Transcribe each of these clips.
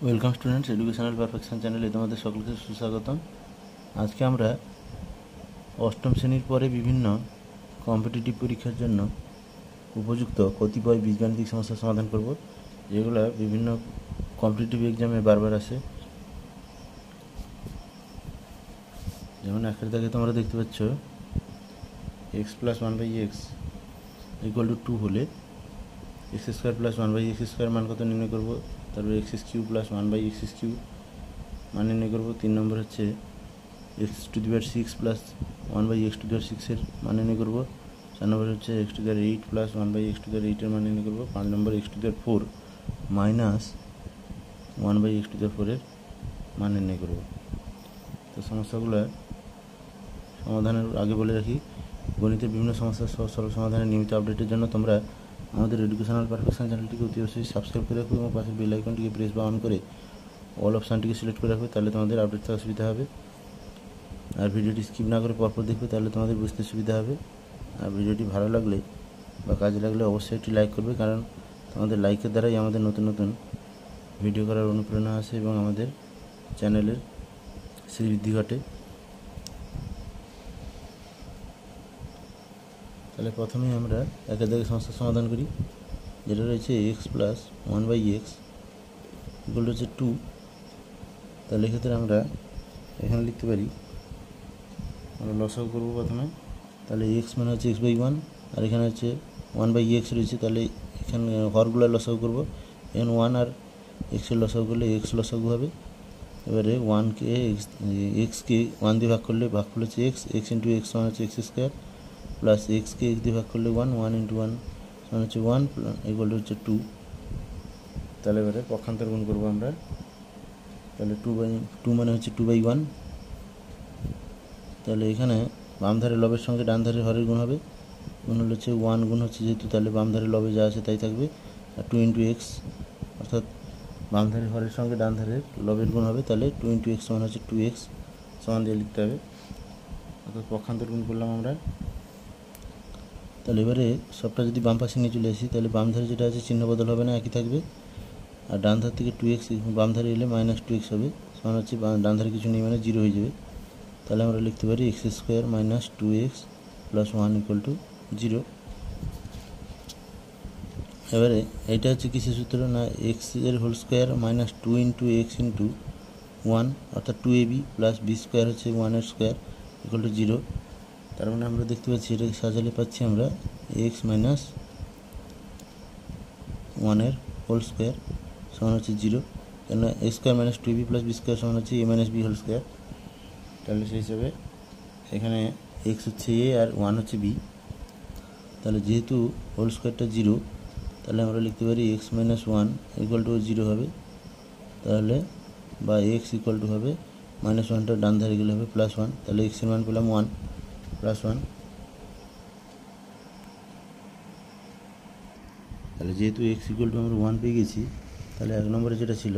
Welcome students, educational perfection চ্যানেলে তোমাদের সকলকে সুস্বাগতম। আজকে আমরা অষ্টম শ্রেণীর পরে বিভিন্ন কম্পিটিটিভ পরীক্ষার জন্য উপযুক্ত কতিপয় বীজগাণিতিক সমস্যার সমাধান করব, যেগুলো বিভিন্ন কম্পিটিটিভ এক্সামে বারবার আসে। যেমন একের দাগে তোমরা দেখতে পাচ্ছ x plus one by x equal to 2 হলে x square plus one by x square মান কত নির্ণয় করবো। তারপরে x cube plus one by x cube মান নির্ণয় করবো। 3 নম্বর হচ্ছে x to the power 6 plus one by x to the power 6-এর মান নির্ণয় করবো। 4 নম্বর হচ্ছে x to the power 8 plus one by x to the power 8-এর মান নির্ণয় করবো। 5 নম্বর x to the power 4 minus one by x to the power 4-এর মান নির্ণয় করবো। তো সমস্যাগুলো সমাধানের আগে বলে রাখি, গণিতের বিভিন্ন সমস্যার সহজ সরল সমাধানের নিয়মিত আপডেটের জন্য তোমরা আমাদের এডুকেশনাল পারফেকশন চ্যানেলটিকে অতি অবশ্যই সাবস্ক্রাইব করে রাখবে এবং পাশের বেল আইকনটিকে প্রেস বা অন করে অল অপশানটিকে সিলেক্ট করে রাখবে, তাহলে তোমাদের আপডেট থাকা সুবিধা হবে। আর ভিডিওটি স্কিপ না করে পরপর দেখবে, তাহলে তোমাদের বুঝতে সুবিধা হবে। আর ভিডিওটি ভালো লাগলে বা কাজে লাগলে অবশ্যই একটি লাইক করবে, কারণ তোমাদের লাইকের দ্বারাই আমাদের নতুন নতুন ভিডিও করার অনুপ্রেরণা আসে এবং আমাদের চ্যানেলের শ্রীবৃদ্ধি ঘটে। তাহলে প্রথমেই আমরা একের দাগে সমস্যার সমাধান করি, যেটা রয়েছে x plus one by x equal হচ্ছে 2। তাহলে এক্ষেত্রে আমরা এখানে লিখতে পারি, আমরা লসাগু করবো প্রথমে। তাহলে এক্স মানে হচ্ছে এক্স বাই ওয়ান, আর এখানে হচ্ছে ওয়ান বাই এক্স রয়েছে, তাহলে এখানে হরগুলো লসাগু করবো। এখানে ওয়ান আর এক্সের লসাগু করলে এক্স লসাগু হবে। এবারে ওয়ানকে এক্সকে ওয়ান দিয়ে ভাগ করলে ভাগফল হচ্ছে x, x into x one হচ্ছে এক্স স্কোয়ার, প্লাস এক্সকে এক্স দিয়ে ভাগ করলে ওয়ান, ওয়ান ইন্টু ওয়ান মানে হচ্ছে ওয়ান, ইকুয়াল টু হচ্ছে 2। তাহলে এবারে পক্ষান্তর গুণ করবো আমরা। তাহলে 2 মানে হচ্ছে 2/1। তাহলে এখানে বাম ধারে লবের সঙ্গে ডান ধারে হরের গুণ হবে, গুণ হলে হচ্ছে 1 গুণ হচ্ছে যেহেতু, তাহলে বাম ধারে লবে যা আছে তাই থাকবে। আর 2 ইন্টু এক্স, অর্থাৎ বাম ধারে হরের সঙ্গে ডান ধারের লবের গুণ হবে, তাহলে 2 ইন্টু এক্স সমান হচ্ছে 2x সমান দিয়ে লিখতে হবে, অর্থাৎ পক্ষান্তর গুণ করলাম আমরা। তাহলে এবারে সবটা যদি বাম পাশে নিয়ে চলে আসি, তাহলে বাম ধারে যেটা আছে চিহ্ন বদল হবে না, একই থাকবে। আর ডান ধার থেকে 2x বাম ধারে এলে মাইনাস 2x হবে, সমান হচ্ছে ডান ধারে কিছু নেই মানে 0 হয়ে যাবে। তাহলে আমরা লিখতে পারি x square minus 2x plus 1 equal to 0। এবারে এটা হচ্ছে কিসের সূত্র না, এক্সের whole square minus 2 into x into 1, অর্থাৎ 2ab প্লাস বি স্কোয়ার হচ্ছে 1-এর স্কোয়ার ইকুয়াল টু 0। তার মানে আমরা দেখতে পাচ্ছি এটাকে সাজালে পাচ্ছি আমরা এক্স মাইনাস 1-এর হোল স্কোয়ার সমান হচ্ছে 0, কেন a square minus 2ab plus b square সমান হচ্ছে a minus b whole square. তাহলে সেই হিসাবে এখানে এক্স হচ্ছে এ আর 1 হচ্ছে বি, তাহলে যেহেতু হোল স্কোয়ারটা 0, তাহলে আমরা লিখতে পারি এক্স মাইনাস 1 ইকুয়াল টু 0 হবে। তাহলে বা এক্স ইকুয়াল টু হবে মাইনাস 1টা ডান ধারে গেলে হবে প্লাস 1, তাহলে এক্সের মান পেলাম 1 প্লাস 1। তাহলে যেহেতু এক্স ইকুয়াল টু আমরা 1 পেয়ে গেছি, তাহলে 1 নম্বরে যেটা ছিল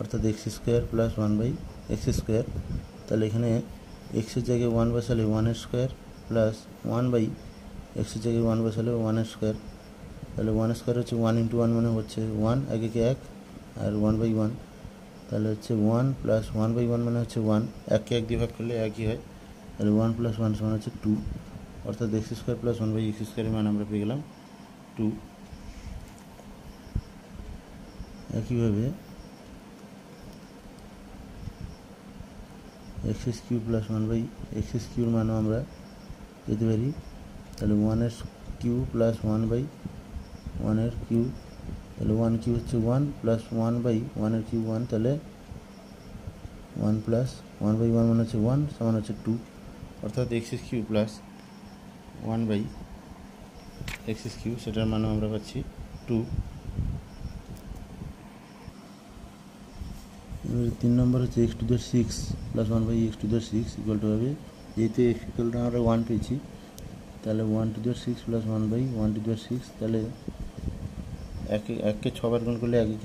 অর্থাৎ x square plus 1 by x square, তাহলে এখানে এক্সের জায়গায় 1 বসালে 1-এর স্কোয়ার প্লাস 1 বাই এক্সের জায়গায় 1 বসালে 1-এর স্কোয়ার। তাহলে 1-এর স্কোয়ার হচ্ছে 1 ইন্টু 1 মানে হচ্ছে 1, একে 1 আর 1/1, তাহলে হচ্ছে 1 প্লাস 1/1 মানে হচ্ছে 1, এককে 1 দিয়ে ভাগ করলে একই হয়। তাহলে 1 প্লাস 1 সমান হচ্ছে 2, অর্থাৎ x square plus 1 by x স্কোয়ারের মান আমরা পেয়ে গেলাম 2। একইভাবে x cube plus 1 by x কিউর মানও আমরা পেতে পারি। তাহলে 1-এর কিউ প্লাস 1 বাই 1-এর কিউ, তাহলে 1 কিউ হচ্ছে 1 প্লাস 1 বাই 1-এর কিউ 1, তাহলে 1 প্লাস 1/1 মানে হচ্ছে 1 সমান হচ্ছে 2, অর্থাৎ x cube plus 1 by x cube সেটার মানও আমরা পাচ্ছি 2। 3 নম্বর হচ্ছে x to the 6 plus 1 by x to the 6 equal to হবে, যেহেতু এক্স ইকুয়াল টু আমরা 1 পেয়েছি, তাহলে 1 to the 6 plus 1 by 1 to the 6, তাহলে এককে 6 বার গুণ করলে একে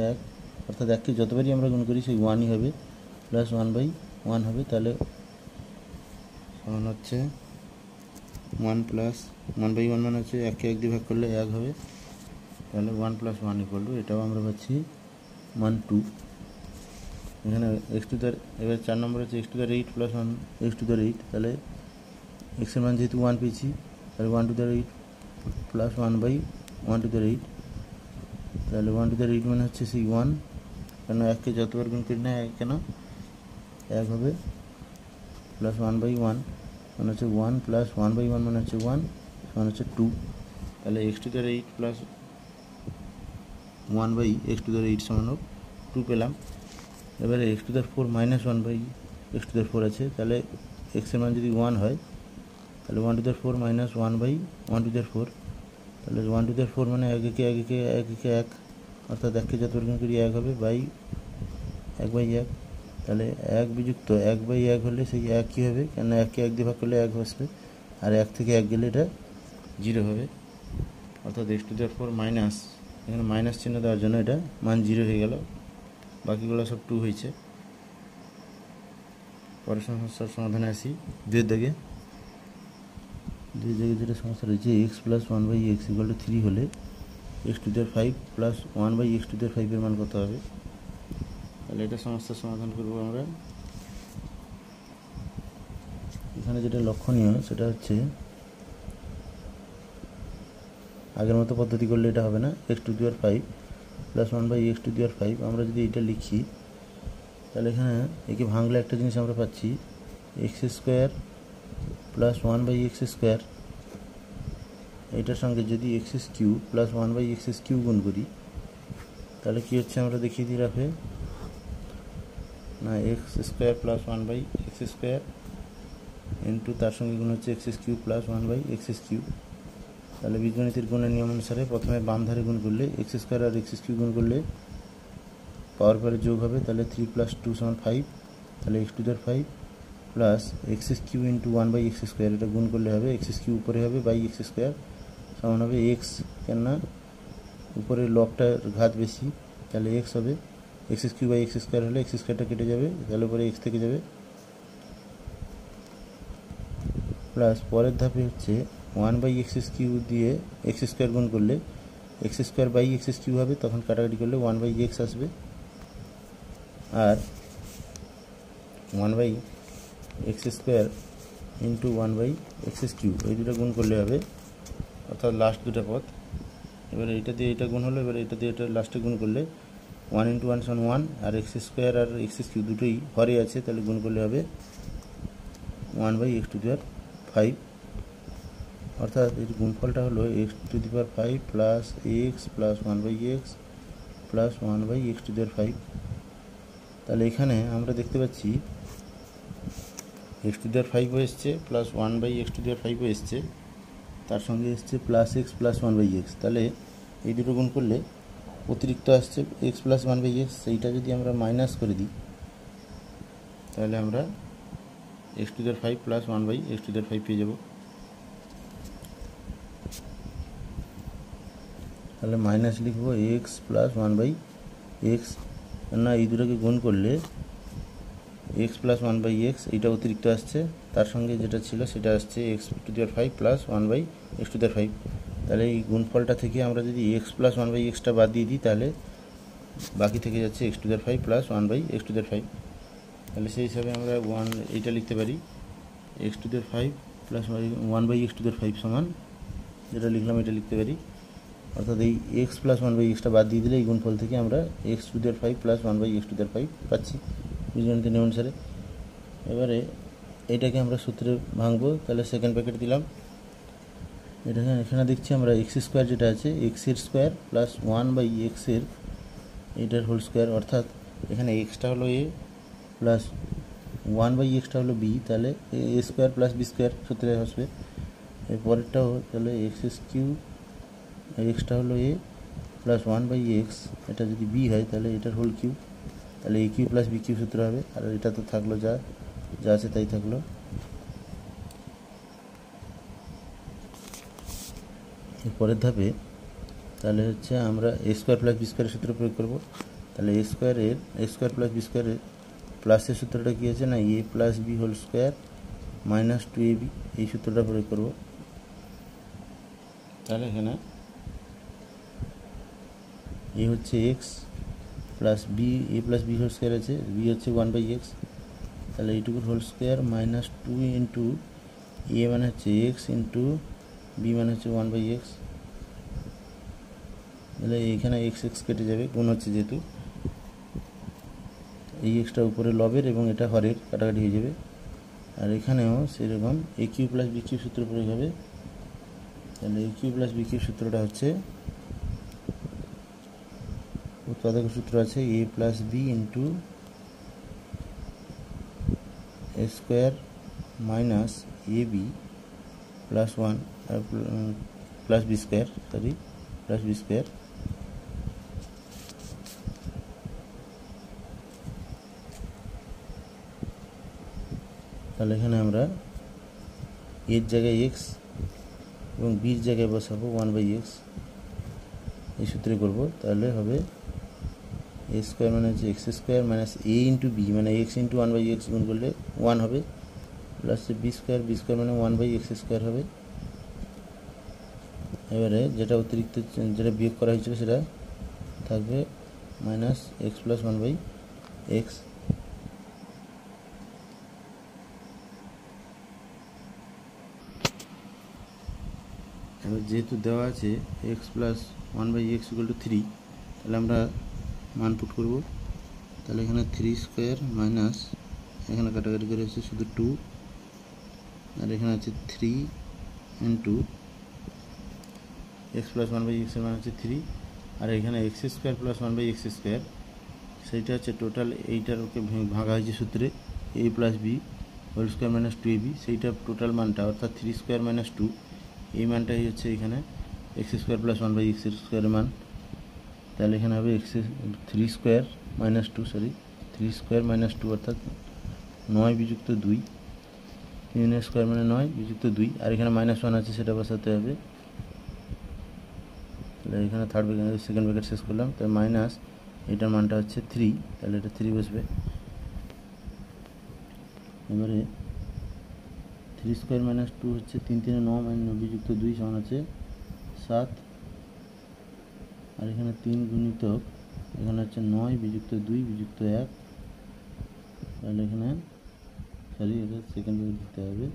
1, অর্থাৎ এককে যতবারই আমরা গুণ করি সেই 1ই হবে, প্লাস 1/1 হবে। তাহলে সমান হচ্ছে 1 প্লাস 1/1 মানে হচ্ছে এককে 1 দিয়ে ভাগ করলে 1 হবে, তাহলে 1 + 1 = এটাও আমরা পাচ্ছি 1 2। এখানে x⁴, এবার 4 নম্বর হচ্ছে x⁴ + 1 x⁴, তাহলে x এর মান যেহেতু 1 পেয়েছি তাহলে 1⁴ + 1/1⁴, তাহলে 1⁴ মানে হচ্ছে সেই 1, কেন 1কে যতবার গুণ করি না 1 কেন 1 হবে, প্লাস 1/1 মানে হচ্ছে 1 + 1/1 মানে হচ্ছে 1 মানে হচ্ছে 2। তাহলে x⁴ + 1/x⁴ সমান 2 পেলাম। এবারে x⁴ - 1/x⁴ আছে, তাহলে x এর মান যদি 1 হয় তাহলে 1⁴ - 1/1⁴, তাহলে 1⁴ মানে 1 একে 1 একে 1 একে 1, অর্থাৎ 1কে যতবার গুণ করি 1 হবে, বাই 1/1। তাহলে 1 বিযুক্ত 1/1 হলে সেই 1 কী হবে, কেন 1কে 1 দিয়ে ভাগ করলে 1 বসবে, আর 1 থেকে 1 গেলে এটা 0 হবে, অর্থাৎ x⁴ মাইনাস, এখানে মাইনাস চিহ্ন দেওয়ার জন্য এটা মান 0 হয়ে গেল, বাকিগুলো সব 2 হয়েছে। পরের সমস্যার সমাধানে আসি। 2 দাগে যেটা সমস্যা রয়েছে, x + 1/x = 3 হলে x⁵ + 1/x⁵ এর মান কত হবে? তাহলে এটা সমস্যার সমাধান করব আমরা। এখানে যেটা লক্ষণীয় সেটা হচ্ছে আগের মতো পদ্ধতি করলে এটা হবে না। x⁵ + 1/x⁵, আমরা যদি এটা লিখি তাহলে এখানে একে ভাঙলে একটা জিনিস আমরা পাচ্ছি, x² + 1/x², এটার সঙ্গে যদি x³ + 1/x³ গুণ করি তাহলে কী হচ্ছে আমরা দেখিয়ে দিই রাখে না, x² + 1/x² ইন্টু তার সঙ্গে গুণ হচ্ছে x³ + 1/x³। তাহলে বীজগণিতের গুণের নিয়ম অনুসারে প্রথমে বাম ধারে গুণ করলে x² আর x³ গুণ করলে পাওয়ার পরে যোগ হবে, তাহলে 3 + 2 = 5, তাহলে x⁵ প্লাস x³ × 1/x², এটা গুণ করলে হবে x³ উপরে হবে বাই x² সমান হবে x, কেননা উপরে লবটার ঘাত বেশি, তাহলে x হবে, x³ বাই x² হলে x²টা কেটে যাবে, তাহলে উপরে x থেকে যাবে, প্লাস পরের ধাপে হচ্ছে 1/x³ দিয়ে x² গুণ করলে x² বাই x³ হবে, তখন কাটাকাটি করলে 1/x আসবে, আর 1/x² × 1/x³ এই দুটো গুণ করলে হবে, অর্থাৎ লাস্ট দুটো পদ। এবারে এটা দিয়ে এটা গুণ হলো, এবারে এটা দিয়ে এটা লাস্টে গুণ করলে 1 × 1 = 1, আর x² আর x³ দুটোই হরে আছে, তাহলে গুণ করলে হবে 1/x⁵, অর্থাৎ এর গুণফলটা হলো x⁵ plus x plus 1/x plus 1/x⁵। তাহলে এখানে আমরা দেখতে পাচ্ছি x⁵ এসছে প্লাস 1/x⁵ এসছে, তার সঙ্গে এসছে প্লাস x প্লাস 1/x, তাহলে এই দুটো গুণ করলে অতিরিক্ত আসছে x প্লাস 1/x, সেইটা যদি আমরা মাইনাস করে দিই তাহলে আমরা x⁵ প্লাস 1/x⁵ পেয়ে যাব। তাহলে মাইনাস লিখব x প্লাস 1/x, না এই দুটোকে গুণ করলে x প্লাস 1/x, এইটা অতিরিক্ত আসছে, তার সঙ্গে যেটা ছিল সেটা আসছে x⁵ প্লাস 1/x⁵। তাহলে এই গুণফলটা থেকে আমরা যদি x প্লাস 1/xটা বাদ দিয়ে দিই তাহলে বাকি থেকে যাচ্ছে x⁵ প্লাস 1/x⁵। তাহলে সেই হিসাবে আমরা এইটা লিখতে পারি x⁵ প্লাস 1/x⁵ সমান, যেটা লিখলাম এটা লিখতে পারি, অর্থাৎ এই x প্লাস 1/xটা বাদ দিয়ে দিলে এই গুণফল থেকে আমরা x⁵ প্লাস 1/x⁵ পাচ্ছি বীজগণিতের নিয়ম অনুসারে। এবারে এটাকে আমরা সূত্রে ভাঙবো, তাহলে সেকেন্ড প্যাকেট দিলাম, এখানে দেখছি আমরা x² যেটা আছে x² প্লাস 1/x এইটার হোল স্কোয়ার, অর্থাৎ এখানে এক্সটা হলো a প্লাস 1/xটা হলো b, তাহলে a² প্লাস b² সূত্রে আসবে। এরপরেরটাও তাহলে x³ এক্সটা হলো a প্লাস 1/x, এটা যদি b হয় তাহলে এটার হোল কিউব, তাহলে a³ প্লাস b³ সূত্র হবে, আর এটা তো থাকলো যা আছে তাই থাকলো। এরপরের ধাপে তাহলে হচ্ছে আমরা a² প্লাস b² সূত্র প্রয়োগ করব। তাহলে a² প্লাস b² প্লাসের সূত্রটা কী আছে না, a plus b whole square minus 2ab, এই সূত্রটা প্রয়োগ করব। তাহলে এখানে এ হচ্ছে x plus b, a plus b whole square আছে, বি হচ্ছে 1/x, তাহলে এইটুকুর whole square minus 2 into a মানে হচ্ছে এক্স ইন্টু বি মানে হচ্ছে 1/x, তাহলে এইখানে এক্স এক্স কেটে যাবে, গুণ হচ্ছে যেহেতু, এই এক্সটা উপরে লবের এবং এটা হরের কাটাকাটি হয়ে যাবে। আর এখানেও সেরকম a cube plus b cube সূত্র প্রয়োগ হবে। তাহলে a cube plus b cube সূত্রটা হচ্ছে, উৎপাদক সূত্র আছে a plus b into a square minus a b plus 1 plus b square, sorry plus b square. তাহলে এখানে আমরা এর জায়গায় এক্স এবং বির জায়গায় বসাবো 1/x, এই সূত্রে করব। তাহলে হবে এ স্কোয়ার মানে হচ্ছে এক্স স্কোয়ার মাইনাস এ ইন্টু বি মানে এক্স ইন্টু 1/x গুণ করলে 1 হবে, প্লাস বি স্কোয়ার মানে 1/x স্কোয়ার হবে। এবারে যেটা অতিরিক্ত, যেটা বিয়োগ করা হয়েছিল সেটা থাকবে মাইনাস এক্স প্লাস 1/x। এবার যেহেতু দেওয়া আছে x plus 1/x equal to 3, তাহলে আমরা মান পুট করব। তাহলে এখানে 3 স্কোয়ার মাইনাস, এখানে কাটাকাটি করে হচ্ছে শুধু 2, আর এখানে আছে 3 ইন্টু এক্স প্লাস 1/x এর মান হচ্ছে 3, আর এখানে x square plus 1/x square, সেইটা হচ্ছে টোটাল, এইটার ওকে ভাঙা হয়েছে সূত্রে a plus b whole square minus 2ab, সেইটা টোটাল মানটা অর্থাৎ 3 স্কোয়ার মাইনাস 2, এই মানটাই হচ্ছে এখানে এক্স স্কোয়ার প্লাস 1/x স্কোয়ারের মান। তাহলে এখানে হবে x 3 square minus 2, sorry 3 square minus 2 অর্থাৎ 9 বিযুক্ত 2, 3 স্কোয়ার মানে 9 বিযুক্ত 2, আর এখানে -1 আছে সেটা বসাতে হবে। তাহলে এখানে থার্ড ব্র্যাকেট সেকেন্ড ব্র্যাকেট শেষ করলাম, তাই মাইনাস এটার মানটা হচ্ছে 3, তাহলে এটা 3 বসবে। এবারে 3 স্কোয়ার মাইনাস 2 হচ্ছে 3 3 9 9 বিযুক্ত 2 সমান আছে 7, আর এখানে 3 গুণিতক এখানে হচ্ছে 9 বিযুক্ত 2 বিযুক্ত 1, তাহলে এখানে সরি এটা সেকেন্ড ব্র্যাকেট দিতে হবে,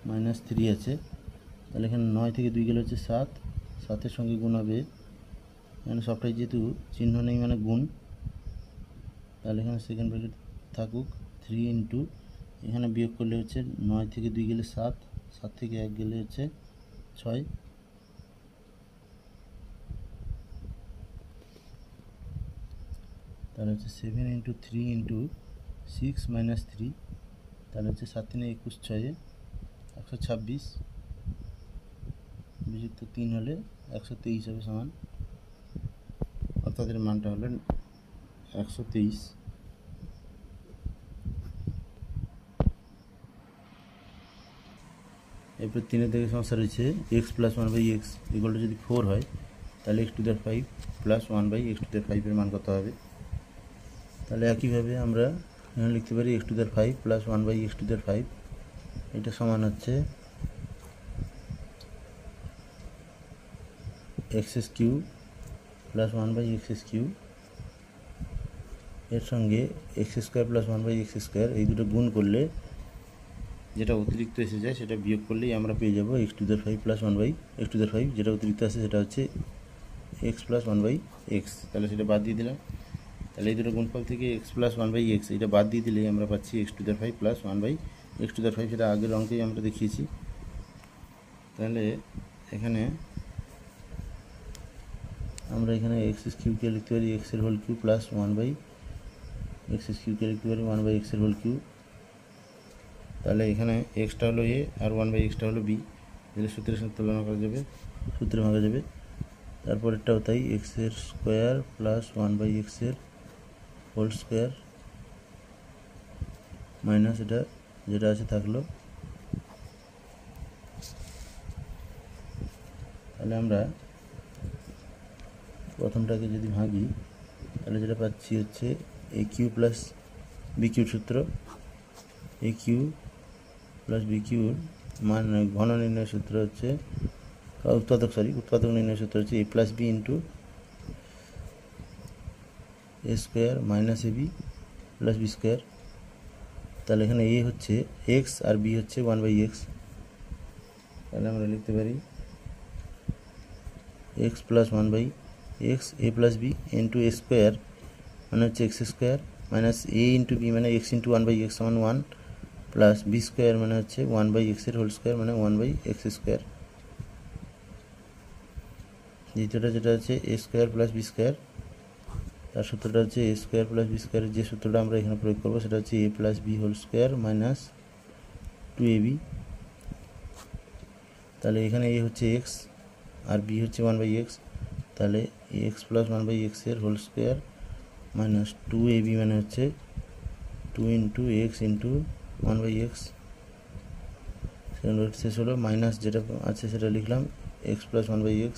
-3 আছে। তাহলে এখানে 9 থেকে 2 গেলে হচ্ছে 7, 7-এর সঙ্গে গুণ হবে, এখানে সবটাই যেহেতু চিহ্ন নেই মানে গুণ, তাহলে এখানে সেকেন্ড ব্র্যাকেট থাকুক 3 ইন্টু, এখানে বিয়োগ করলে হচ্ছে 9 থেকে 2 গেলে 7, 7 থেকে 1 গেলে হচ্ছে 6, তাহলে হচ্ছে 7 ইন্টু 3 ইন্টু 6 মাইনাস 3, তাহলে হচ্ছে 7 3 21 6 126 বিযুক্ত 3 হলে 123 হবে সমান, অর্থাৎ এর মানটা হলো 123। এরপর 3-এর দিকে সমস্যা রয়েছে x plus 1/x equal to যদি 4 হয়, তাহলে x⁵ প্লাস 1/x⁵ এর মান কত হবে। তাহলে একইভাবে আমরা এখানে লিখতে পারি x⁵ প্লাস 1/x⁵, এটা সমান হচ্ছে x³ প্লাস 1/x³, এর সঙ্গে x² প্লাস 1/x², এই দুটো গুণ করলে যেটা অতিরিক্ত এসে যায় সেটা বিয়োগ করলেই আমরা পেয়ে যাব x⁵ প্লাস 1/x⁵, যেটা অতিরিক্ত আসে সেটা হচ্ছে x প্লাস 1/x, তাহলে সেটা বাদ দিয়ে দিলাম। তাহলে এই দুটো গুণফল থেকে x প্লাস 1/x এটা বাদ দিয়ে দিলেই আমরা পাচ্ছি x⁵ প্লাস 1/x⁵, সেটা আগের অঙ্কেই আমরা দেখিয়েছি। তাহলে এখানে আমরা এখানে x³ লিখতে পারি x-এর হোল কিউব প্লাস 1/x³ লিখতে পারি 1/x-এর হোল কিউব। তাহলে এখানে এক্সটা হলো এ আর 1/xটা হলো বি, তাহলে সূত্রের সাথে তুলনা করা যাবে, সূত্রে ভাঙা যাবে। তারপরেরটাও তাই, x-এর স্কোয়ার প্লাস 1/x-এর হোল স্কোয়ার মাইনাস এটা যেটা আছে থাকলো। তাহলে আমরা প্রথমটাকে যদি ভাঙি তাহলে যেটা পাচ্ছি হচ্ছে a³ প্লাস b³ সূত্র, a³ প্লাস b³ মান ঘন নির্ণয়ের সূত্র হচ্ছে উৎপাদক নির্ণয়ের সূত্র হচ্ছে a plus b into a square minus a b plus b square. তাহলে এখানে এ হচ্ছে এক্স আর বি হচ্ছে 1/x। তাহলে আমরা লিখতে পারি x plus 1/x A plus b into a square মানে হচ্ছে এক্স স্কোয়ার মাইনাস এ ইন্টু বি মানে এক্স ইন্টু 1/x সমান 1 প্লাস বি স্কোয়ার মানে হচ্ছে 1/x এর হোল স্কোয়ার মানে 1/x স্কোয়ার। দ্বিতীয়টা যেটা হচ্ছে a square plus b square, তার সূত্রটা হচ্ছে এ স্কোয়ার প্লাস বি স্কোয়ারের যে সূত্রটা আমরা এখানে প্রয়োগ করবো সেটা হচ্ছে a plus b whole square minus 2ab। তাহলে এখানে এ হচ্ছে এক্স আর বি হচ্ছে 1/x, তাহলে এক্স প্লাস 1/x এর হোল স্কোয়ার মাইনাস 2ab মানে হচ্ছে 2 into x into 1/x। Second word শেষ হলো, মাইনাস যেটা আছে সেটা লিখলাম এক্স প্লাস 1/x।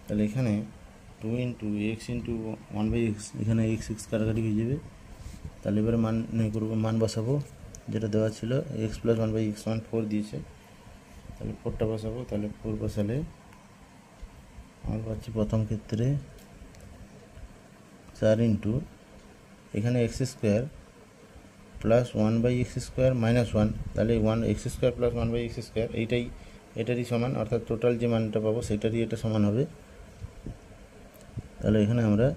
তাহলে এখানে 2 ইন্টু এক্স ইন্টু 1/x, এখানে এক্স এক্স কাটাকাটি হয়ে যাবে। তাহলে এবারে মান নির্ণয় করবো, মান বসাবো যেটা দেওয়া ছিল এক্স প্লাস 1/x সমান 4 দিয়েছে, তাহলে 4টা বসাবো। তাহলে 4 বসালে আমরা পাচ্ছি প্রথম ক্ষেত্রে 4 ইন্টু এখানে x square plus 1/x square minus 1, তাহলে 1x square plus 1/x square এটারই সমান, অর্থাৎ টোটাল যে মানটা পাবো সেটারই এটা সমান হবে। তাহলে এখানে আমরা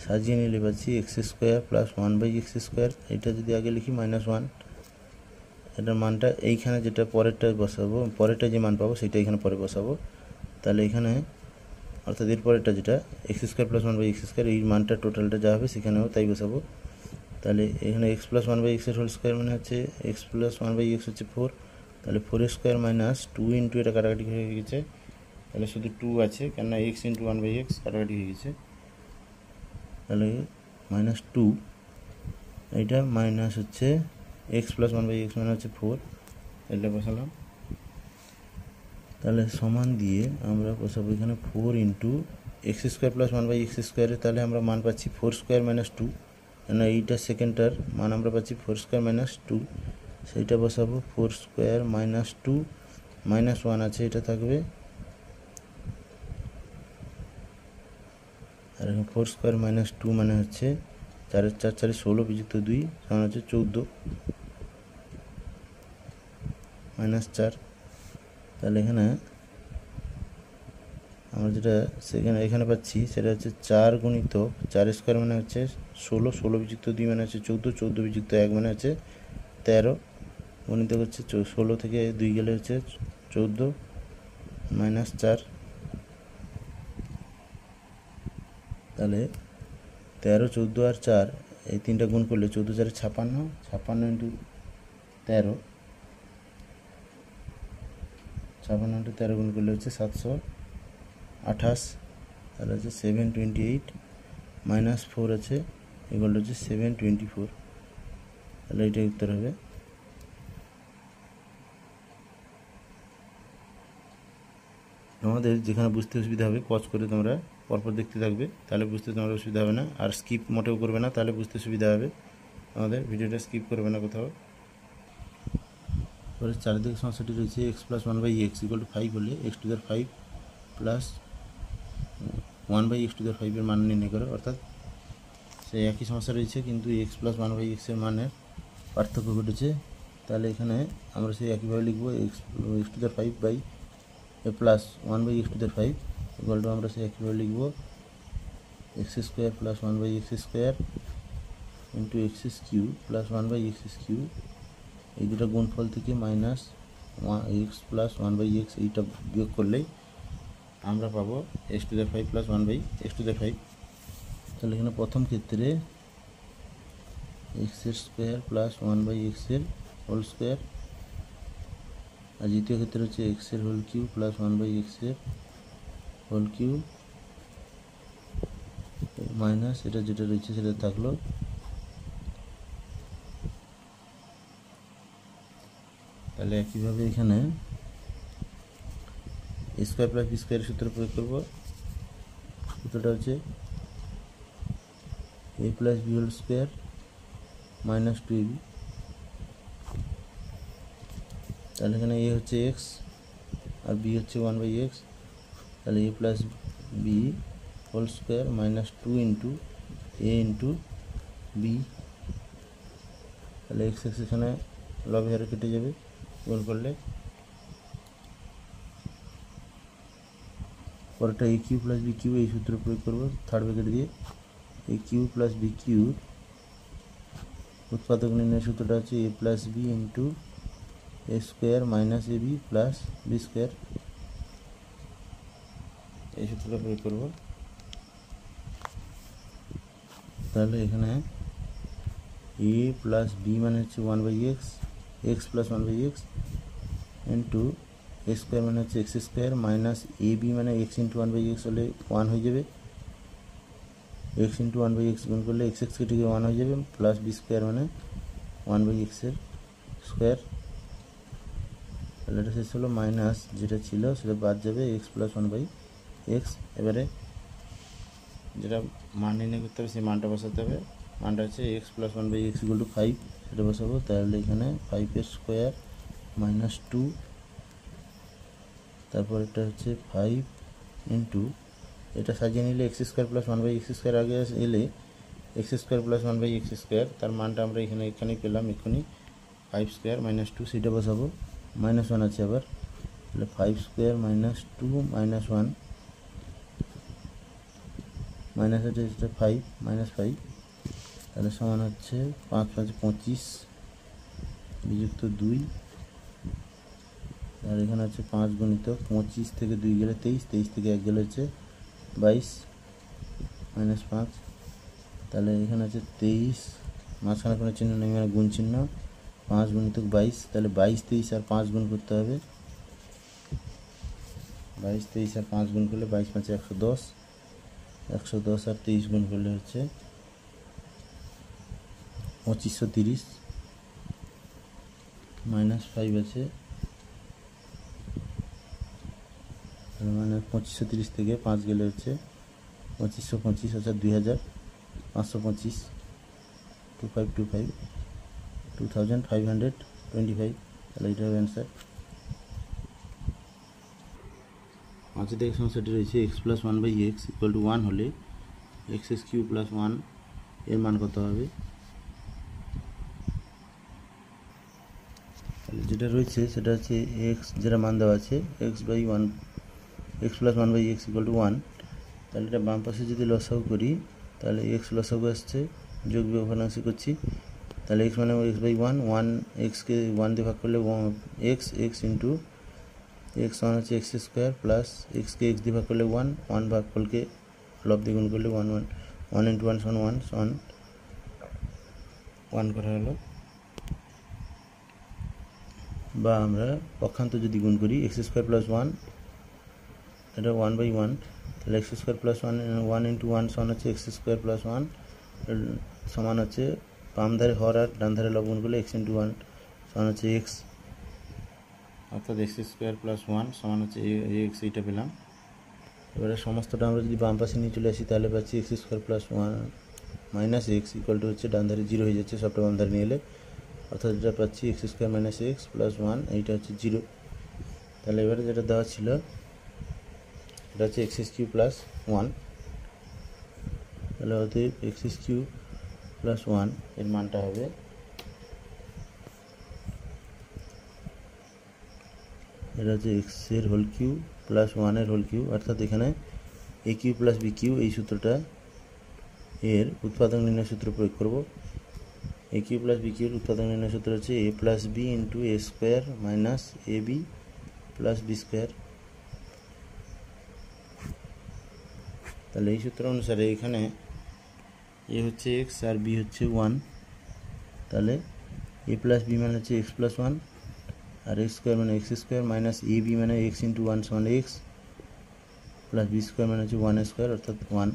সাজিয়ে নিলে পাচ্ছি x square plus 1/x square, এটা যদি আগে লিখি মাইনাস 1, এটার মানটা এইখানে যেটা পরেরটা বসাবো, পরেরটা যে মান পাবো সেটা এখানে পরে বসাবো। তাহলে এখানে অর্থাৎ এর পরেরটা যেটা x square plus 1/x square, এই মানটা টোটালটা যা হবে সেখানেও তাই বসাবো। তাহলে এখানে এক্স প্লাস 1/x এর হোল স্কোয়ার মানে হচ্ছে এক্স প্লাস 1/x হচ্ছে 4, তাহলে 4 স্কোয়ার মাইনাস 2 ইন্টু এটা কাটাকাটি হয়ে গেছে, তাহলে শুধু 2 আছে কেননা এক্স ইন্টু 1/x কাটাকাটি হয়ে গেছে। তাহলে মাইনাস 2, এইটা মাইনাস হচ্ছে এক্স প্লাস 1/x মানে হচ্ছে 4, এটা বসালাম। তাহলে সমান দিয়ে আমরা বসাবো এখানে 4 into x square plus 1/x স্কোয়ারে, তাহলে আমরা মান পাচ্ছি 4 স্কোয়ার মাইনাস 2, কেননা এইটা সেকেন্ডটার মান আমরা পাচ্ছি 4 স্কোয়ার মাইনাস 2, সেইটা বসাবো। 4 স্কোয়ার মাইনাস 2 মাইনাস 1 আছে, এটা থাকবে। আর এখন 4 স্কোয়ার মাইনাস 2 মানে হচ্ছে 4 4 4 16 বিযুক্ত 2 সমান হচ্ছে 14 মাইনাস 4। তাহলে এখানে আমরা যেটা এখানে পাচ্ছি সেটা হচ্ছে 4 গুণিতক 4 স্কোয়ার মানে হচ্ছে 16, 16 বিযুক্ত 2 মানে হচ্ছে 14, 14 বিযুক্ত 1 মানে হচ্ছে 13, গুণিতক হচ্ছে 16 থেকে 2 গেলে হচ্ছে 14 মাইনাস 4। তাহলে 13, 14 আর 4 এই তিনটা গুণ করলে 14 4 56, 56 ইন্টু 13, 56 ইন্টু 13 গুণ করলে হচ্ছে 728, তাহলে হচ্ছে 728 মাইনাস 4 আছে, এগুলো হচ্ছে 724, তাহলে এটাই উত্তর হবে। আমাদের যেখানে বুঝতে অসুবিধা হবে পজ করে তোমরা পরপর দেখতে থাকবে, তাহলে বুঝতে তোমার অসুবিধা হবে না। আর স্কিপ মোটেও করবে না, তাহলে বুঝতে সুবিধা হবে। আমাদের ভিডিওটা স্কিপ করবে না কোথাও। পরে চারিদিকে সমস্যাটি রয়েছে x plus 1/x equal to 5 হলে x to the 5 plus 1/x to the 5 এর মান নির্ণয় করো, অর্থাৎ সেই একই সমস্যা রয়েছে কিন্তু এক্স প্লাস 1/x এর মানের পার্থক্য ঘটেছে। তাহলে এখানে আমরা সেই একইভাবে লিখবো x to the 5 by a plus 1/x to the 5 equal to আমরা সেই একইভাবে লিখবো x square plus 1/x square into x cube plus 1/x cube, এই দুটো গুণফল থেকে মাইনাস এক্স প্লাস 1/x এইটা বিয়োগ করলেই আমরা পাবো x to the 5 plus 1/x to the 5। তাহলে এখানে প্রথম ক্ষেত্রে এক্স স্কোয়ার প্লাস 1/x এর হোল স্কোয়ার, আর দ্বিতীয় ক্ষেত্রে হচ্ছে এক্স এর হোল কিউ প্লাস 1/x এর হোল কিউ মাইনাস এটা যেটা রয়েছে সেটা থাকলো। তাহলে একইভাবে এখানে স্কোয়ার প্লাস বি স্কোয়ারের সূত্র প্রয়োগ করবো। সূত্রটা হচ্ছে a plus b whole square minus 2ab। তাহলে এখানে এ হচ্ছে এক্স আর বি হচ্ছে 1/x, তাহলে a plus b whole square minus 2 into a into b. তাহলে এক্স এক্স এখানে লবে হারে কেটে যাবে, গুণ করলে পরেরটা a cube plus b cube, এই সূত্র প্রয়োগ করবো থার্ড ব্র্যাকেট দিয়ে। A cube plus b cube উৎপাদক নির্ণয়ের সূত্রটা হচ্ছে a plus b into a square minus a b plus b square, এই সূত্রটা প্রয়োগ করবো। তাহলে এখানে এ প্লাস বি মানে হচ্ছে 1/x, x plus 1/x into a square মানে হচ্ছে x square minus a b মানে এক্স ইন্টু 1/x হলে 1 হয়ে যাবে, এক্স ইন্টু 1/x গুণ করলে এক্স এক্স কেটে 1 হয়ে যাবে, প্লাস বি স্কোয়ার মানে 1/x এর স্কোয়ার। তাহলে এটা শেষ হলো, মাইনাস যেটা ছিল সেটা বাদ যাবে, এক্স প্লাস 1/x। এবারে যেটা মান নির্ণয় করতে হবে সেই মানটা বসাতে হবে। মানটা হচ্ছে x plus 1/x equal to 5, সেটা বসাবো। তাহলে এখানে 5 স্কোয়ার মাইনাস 2, তারপর এটা হচ্ছে 5 ইন্টু, এটা সাজিয়ে নিলে x square plus 1/x square আগে এলে x square plus 1/x square, তার মানটা আমরা এখানেই পেলাম এক্ষুনি, 5 স্কোয়ার মাইনাস 2, সেটা বসাবো। মাইনাস 1 আছে আবার, তাহলে 5 স্কোয়ার মাইনাস 2 মাইনাস 1, মাইনাস এটা 5 মাইনাস 5, তাহলে সমান হচ্ছে 5 5 25 বিযুক্ত 2। আর এখানে হচ্ছে 5 গুণিতক 25 থেকে 2 গেলে 23, 23 থেকে 1 গেলে হচ্ছে 22 মাইনাস 5। তাহলে এখানে হচ্ছে 23, মাঝখানে কোনো চিহ্ন নেই মানে গুণ চিহ্ন, 5 গুণিতক 22, তাহলে 22 23 আর 5 গুণ করতে হবে। 22 23 আর 5 গুণ করলে 22 5 110, 110 আর 23 গুণ করলে হচ্ছে 2530 মাইনাস 5 আছে, মানে 2530 থেকে 5 গেলে হচ্ছে 2525, অর্থাৎ 2525, 2525 2525। তাহলে এটা হবে অ্যান্সার। আচ্ছা দেখে সমস্যাটি রয়েছে x plus 1/x equal to 1 হলে এক্স এক্স কিউ প্লাস 1 এর মান কত হবে। তাহলে যেটা রয়েছে সেটা হচ্ছে এক্স, যেটা মান দেওয়া আছে x/1, x plus 1/x equal to 1। তাহলে এটা বাম পাশে যদি লসাগু করি তাহলে এক্স লসাগু আসছে, যোগ বিয়োগ ভগ্নাংশে করছি, তাহলে এক্স মানে x/1, 1 এক্সকে 1 দিয়ে ভাগ করলে x, x into x one হচ্ছে এক্স স্কোয়ার প্লাস এক্সকে এক্স দিয়ে ভাগ করলে 1, 1 ভাগ ফলকে লব দিয়ে গুণ করলে 1 1, 1 ইন্টু 1 সমান 1 সমান 1 করা হলো। বা আমরা পক্ষান্ত যদি গুণ করি এক্স স্কোয়ার প্লাস 1, এটা 1/1, তাহলে এক্স স্কোয়ার প্লাস 1 ইন্টু 1 সমান হচ্ছে এক্স স্কোয়ার প্লাস 1 সমান হচ্ছে বাম ধারে হর আর ডান ধারে লব গুণ করলে এক্স ইন্টু 1 সমান হচ্ছে এক্স, অর্থাৎ এক্স স্কোয়ার প্লাস 1 সমান হচ্ছে এক্স, এইটা পেলাম। এবারে সমস্তটা আমরা যদি বাম পাশে নিয়ে চলে আসি তাহলে পাচ্ছি x square plus 1 minus x equal two হচ্ছে ডান ধারে 0 হয়ে যাচ্ছে, সবটা বাম ধারে নিয়ে এলে, অর্থাৎ যেটা পাচ্ছি x square minus x plus 1, এইটা হচ্ছে 0। তাহলে এবারে যেটা দেওয়া ছিল এটা হচ্ছে এক্স কিউ প্লাস 1, তাহলে অতএব এক্স কিউ প্লাস 1 এর মানটা হবে এটা হচ্ছে এক্স এর হোল কিউ প্লাস 1 এর হোল কিউ, অর্থাৎ এখানে এ কিউ প্লাস বি কিউ এই সূত্রটা এর উৎপাদক নির্ণয় সূত্র প্রয়োগ করব। এ কিউ প্লাস বি কিউর উৎপাদক নির্ণয় সূত্র হচ্ছে a plus b into a square minus a b plus b square. তাহলে এই সূত্র অনুসারে এখানে এ হচ্ছে এক্স আর বি হচ্ছে 1, তাহলে এ প্লাস বি মানে হচ্ছে এক্স প্লাস 1 আর এক্স স্কোয়ার মানে x square minus a b মানে এক্স ইন্টু 1 সমান এক্স প্লাস বি স্কোয়ার মানে হচ্ছে 1 স্কোয়ার অর্থাৎ 1।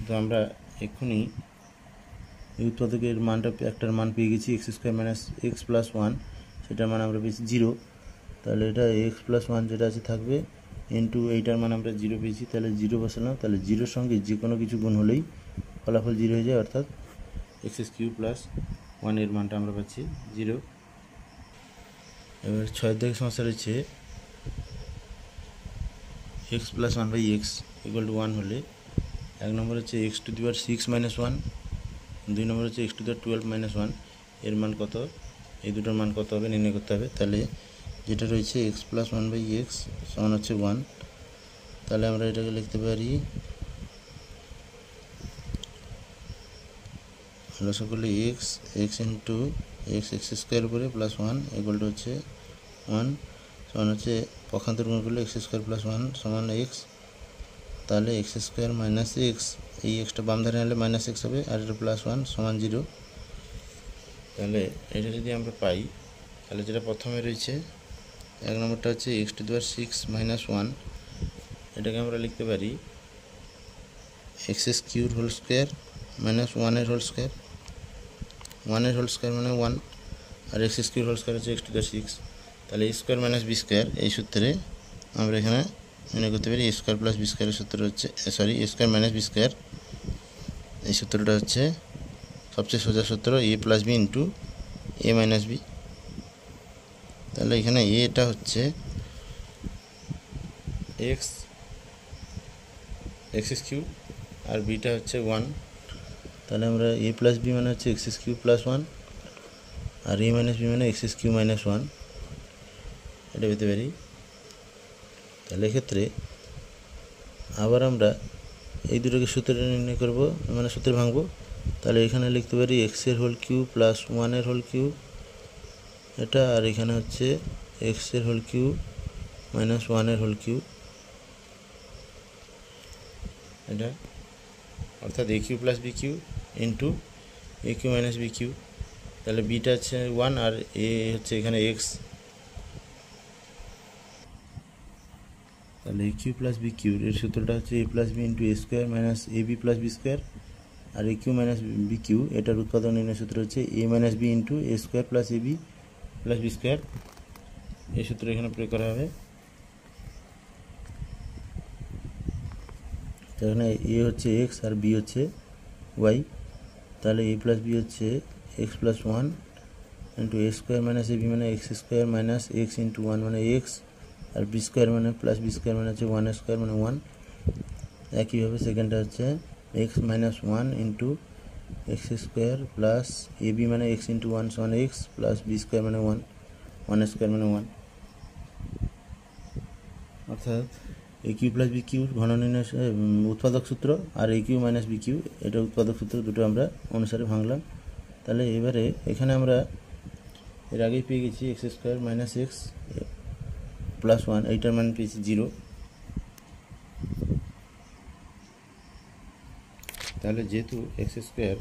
তো আমরা এক্ষুনি এই উৎপাদকের মানটা একটার মান পেয়ে গেছি x square minus x plus 1, সেটার মান আমরা পেয়েছি 0। তাহলে এটা এক্স প্লাস 1 যেটা আছে থাকবে ইন্টু এইটার মান আমরা 0 পেয়েছি, তাহলে 0 বসালাম, তাহলে 0-র সঙ্গে যে কোনো কিছু গুণ হলেই ফলাফল 0 হয়ে যায়, অর্থাৎ এক্স কিউ প্লাস 1 এর মানটা আমরা পাচ্ছি 0। এবার 6 সমস্যা রয়েছে x plus one by x equal to one হলে এক নম্বর হচ্ছে x to the power 6 minus one, দুই নম্বর হচ্ছে x to the power 12 minus one, এর মান কত, এই দুটোর মান কত হবে নির্ণয় করতে হবে। তাহলে যেটা রয়েছে x plus one by x সমান হচ্ছে ওয়ান, তাহলে আমরা এটাকে লিখতে পারি লসা করলে x x into x x square উপরে প্লাস ওয়ান ইকুয়াল টু হচ্ছে ওয়ান, সমান হচ্ছে পক্ষান্তর গুণ করলে এক্স স্কোয়ার প্লাস ওয়ান সমান এক্স, তাহলে এক্স স্কোয়ার মাইনাস এক্স, এই এক্সটা বাম ধারে আনলে মাইনাস এক্স হবে, আর এটা প্লাস ওয়ান সমান জিরো। তাহলে এটা যদি আমরা পাই তাহলে যেটা প্রথমে রয়েছে এক নম্বরটা হচ্ছে x to the power 6 minus one, এটাকে আমরা লিখতে পারি এক্স কিউর হোল স্কোয়ার মাইনাস ওয়ানের হোল স্কোয়ার, ওয়ানের হোল স্কোয়ার মানে ওয়ান, আর এক্স কিউর হোল স্কোয়ার হচ্ছে এক্স টু দি পাওয়ার 6, তাহলে এ স্কোয়ার মাইনাস বি স্কোয়ার এই সূত্রে আমরা এখানে মনে করতে পারি এ স্কোয়ার প্লাস বি স্কোয়ারের সূত্র হচ্ছে সরি এ স্কোয়ার মাইনাস বি স্কোয়ার, এই সূত্রটা হচ্ছে সবচেয়ে সোজা সূত্র এ plus b into a minus B. তাহলে এখানে এটা হচ্ছে এক্স এক্স কিউব আর বিটা হচ্ছে ওয়ান, তাহলে আমরা এ প্লাস বি মানে হচ্ছে এক্স কিউব প্লাস ওয়ান, আর এ মাইনাস বি মানে এক্স কিউব মাইনাস ওয়ান, এটা পেতে পারি। তাহলে এক্ষেত্রে আবার আমরা এই দুটোকে সূত্রে নির্ণয় করব, মানে সূত্রে ভাঙবো, তাহলে এখানে লিখতে পারি এক্সের হোল কিউব প্লাস ওয়ানের হোল কিউব এটা, আর এখানে হচ্ছে এক্সের হোল কিউব মাইনাস ওয়ানের হোল কিউব এটা, অর্থাৎ a cube plus b cube into a cube minus b cube. তাহলে বিটা হচ্ছে ওয়ান আর এ হচ্ছে এখানে এক্স, তাহলে a cube plus b cube এর সূত্রটা হচ্ছে a plus b into a square minus a b plus b square, আর a cube minus b Q এটার উৎপাদক নির্ণয় সূত্র হচ্ছে a minus B into a square plus a b plus b square, এই সূত্র এখানে প্রয়োগ করা হবে। এখানে এ হচ্ছে এক্স আর বি হচ্ছে ওয়াই, তাহলে এ প্লাস বি হচ্ছে x plus one into a square minus a b মানে x square minus x into one মানে এক্স, আর বি স্কোয়ার মানে প্লাস বি স্কোয়ার মানে হচ্ছে ওয়ান স্কোয়ার মানে ওয়ান। একইভাবে সেকেন্ডটা হচ্ছে x minus one into x square plus a b মানে x into one সমান এক্স প্লাস বি স্কোয়ার মানে ওয়ান, ওয়ান স্কোয়ার মানে ওয়ান, অর্থাৎ এ কিউ প্লাস বি কিউর ঘন নির্ণয় উৎপাদক সূত্র আর a cube minus b cube এটা উৎপাদক সূত্র, দুটো আমরা অনুসারে ভাঙলাম। তাহলে এবারে এখানে আমরা এর আগেই পেয়ে গেছি x square minus x plus one, এইটার মান পেয়েছি জিরো। তাহলে যেহেতু x square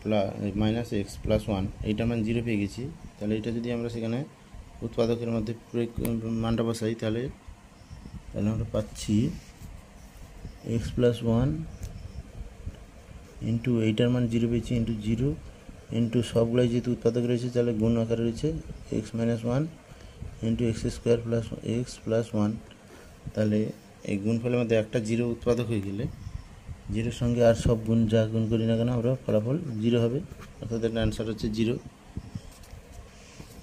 plus minus x plus one এইটার মান জিরো পেয়ে গেছি, তাহলে এটা যদি আমরা সেখানে উৎপাদকের মধ্যে প্রয়োগ মানটা বসাই তাহলে আমরা পাচ্ছি এক্স প্লাস ওয়ান ইন্টু এইটার মান জিরো পেয়েছি ইন্টু জিরো ইন্টু সবগুলাই যেহেতু উৎপাদক রয়েছে তাহলে গুণ আকারে রয়েছে x minus one into x square plus x plus one. তাহলে এই গুণফলের মধ্যে একটা জিরো উৎপাদক হয়ে গেলে জিরোর সঙ্গে আর সব গুণ যা গুণ করি না কেন আমরা ফলাফল জিরো হবে, অর্থাৎ এর অ্যান্সার হচ্ছে জিরো।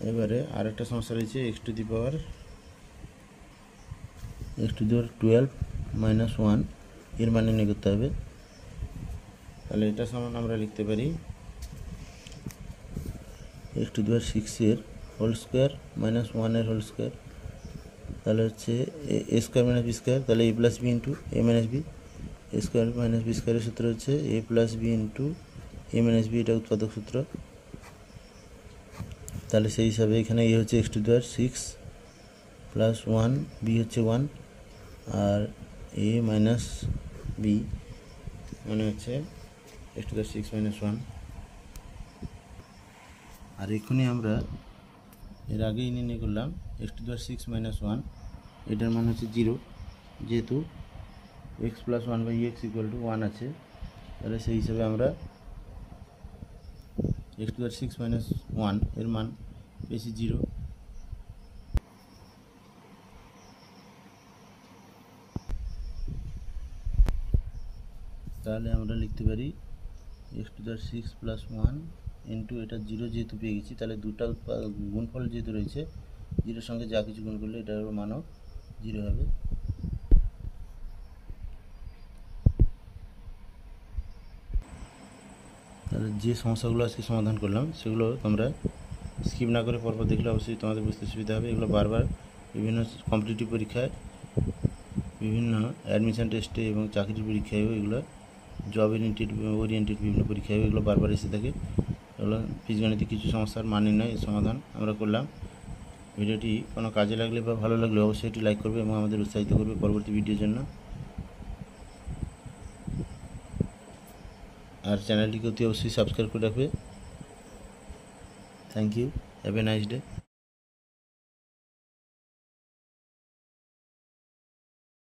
এবারে আর একটা সমস্যা রয়েছে x to the power 12 minus one এর মান নির্ণয় করতে হবে। তাহলে এটা সমান আমরা লিখতে পারি এক্স টু দি পাওয়ার 6 এর হোল স্কোয়ার মাইনাস ওয়ানের হোল স্কোয়ার, তাহলে হচ্ছে a square minus b square, তাহলে a plus b into a minus b, a square minus b স্কোয়ারের সূত্র হচ্ছে a plus b into a minus b, এটা উৎপাদক সূত্র। তাহলে সেই হিসাবে এখানে এ হচ্ছে x to the power 6 plus one, b হচ্ছে ওয়ান, আর এ মাইনাস বি মানে হচ্ছে x to the power 6 minus one. আর এখানে আমরা এর আগেই নির্ণয় করলাম x to the power 6 minus one এটার মান হচ্ছে জিরো, যেহেতু x plus one by x equal to one আছে, তাহলে সেই হিসাবে আমরা x to the power 6 minus one এর মান পেয়েছি জিরো। তাহলে আমরা লিখতে পারি x to the power 6 plus one into এটা জিরো যেহেতু পেয়ে গেছি, তাহলে দুটা গুণফল যেহেতু রয়েছে জিরোর সঙ্গে যা কিছু গুণ করলে এটার মানও জিরো হবে। যে সমস্যাগুলো আজকে সমাধান করলাম সেগুলো তোমরা স্কিপ না করে পরপর দেখলে অবশ্যই তোমাদের বুঝতে সুবিধা হবে। এগুলো বারবার বিভিন্ন কম্পিটিটিভ পরীক্ষায়, বিভিন্ন অ্যাডমিশন টেস্টে এবং চাকরির পরীক্ষায়ও, এগুলো জব ওরিয়েন্টেড বিভিন্ন পরীক্ষায়ও এগুলো বারবার এসে থাকে। এগুলো বীজগণিতে কিছু সমস্যার মান নির্ণয় এর সমাধান আমরা করলাম। ভিডিওটি কোনো কাজে লাগলে বা ভালো লাগলে অবশ্যই এটি লাইক করবে এবং আমাদের উৎসাহিত করবে পরবর্তী ভিডিওর জন্য। আর চ্যানেলটিকে অতি অবশ্যই সাবস্ক্রাইব করে রাখবে। Thank you, have a nice day.